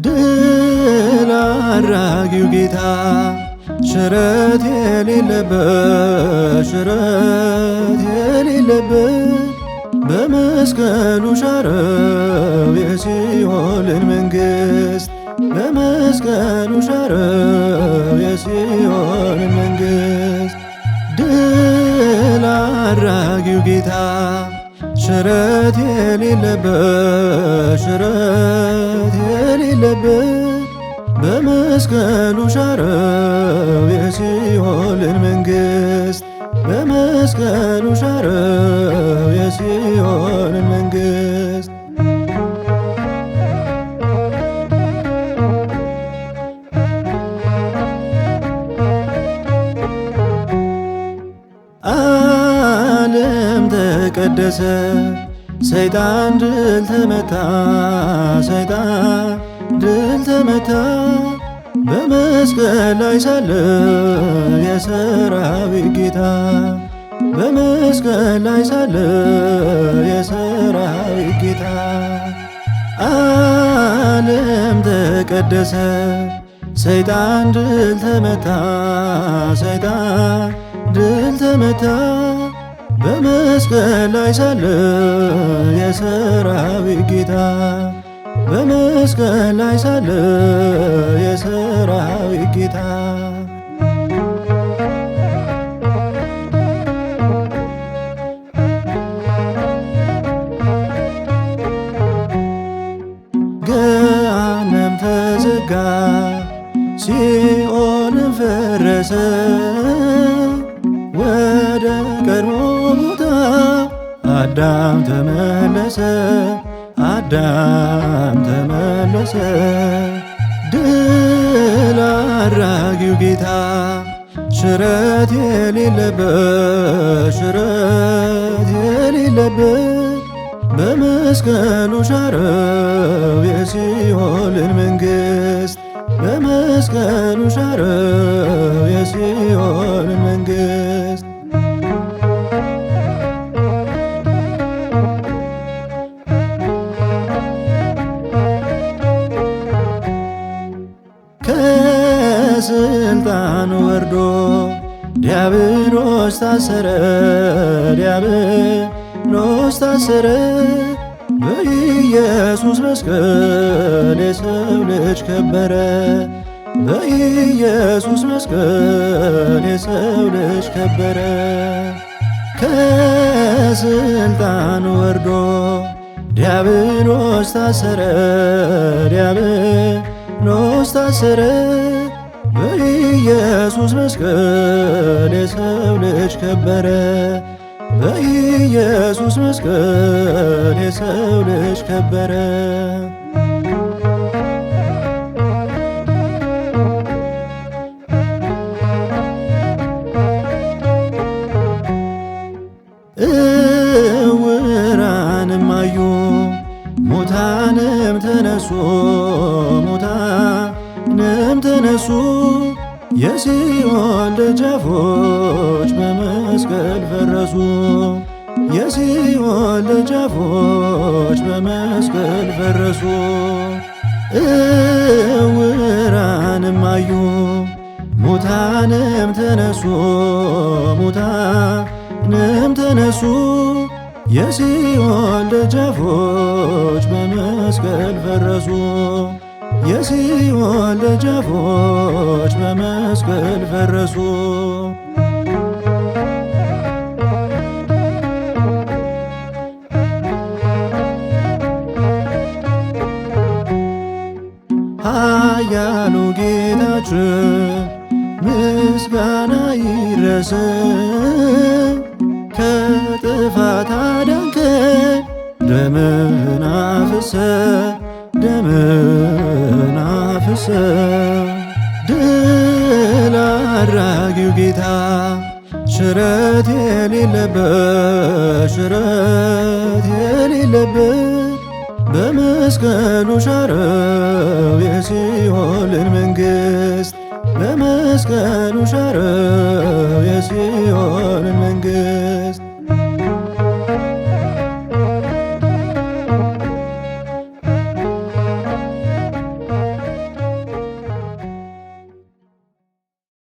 ድል አድራጊው ጌታ ሽረት የሌለበት በመስቀሉ ሻረው የሲኦልን መንግሥት በመስቀሉ ሻረው የሲኦልን መንግሥት። ድል አድራጊው ጌታ ሽረት የሌለበት በመስቀሉ ሻረው የሲኦልን መንግሥት በመስቀሉ ሻረው የሲኦልን መንግሥት። ዓለም ተቀደሰ፣ ሰይጣን ድል ተመታ፣ ሰይጣን ድል ተመታ። በመስቀል ላይ ሳለ የሰራዊት ጌታ በመስቀል ላይ ሳለ የሰራዊት ጌታ። ዓለም ተቀደሰ፣ ሰይጣን ድል ተመታ፣ ሰይጣን ድል ተመታ። በመስቀል ላይ ሳለ የሰራዊት ጌታ በመስቀል ላይ ሳለ የሰራዊት ጌታ። ገሃነም ተዘጋ፣ ሲኦልም ፈረሰ፣ ወደ ቀድሞ ቦታ አዳም ተመለሰ፣ አዳም ተመለሰ። ድል አድራጊው ጌታ ሽረት የሌለበት በመስቀሉ ሻረው የሲኦልን መንግሥት በመስቀሉ ሻረው የሲኦልን መንግሥት። ከስልጣን ወርዶ ዲያብሎስ ታሰረ፣ ዲያብሎስ ታሰረ። በኢየሱስ መስቀል የሰው ልጅ ከበረ፣ በኢየሱስ መስቀል የሰው ልጅ ከበረ። ከስልጣን ወርዶ ዲያብሎስ ታሰረ፣ ዲያብሎስ ታሰረ። በኢየሱስ መስቀል የሰው ልጅ ከበረ፣ በኢየሱስ መስቀል የሰው ልጅ ከበረ። ዕውራንም አዩ፣ ሙታንም ተነሱ፣ ሙታንም ተነሱ። የሲኦል ደጃፎች በመስቀል ፈረሱ፣ የሲኦል ደጃፎች በመስቀል ፈረሱ። ዕውራንም አዩ፣ ሙታንም ተነሱ፣ ሙታንም ተነሱ። የሲኦል ደጃፎች በመስቀል ፈረሱ፣ የሲኦል ደጃፎች በመስቀል ፈረሱ። ኃያሉ ጌታችን ምስጋና ይድረስ፣ ከጥፋት አዳንከን ደምህን አፍስሰህ ደምህን አፍስሰህ። ድል አድራጊው ጌታ ሽረት የሌለበት የሌለበት በመስቀሉ ሻረው የሲኦልን መንግሥት በመስቀሉ ሻረው የሲኦልን መንግሥት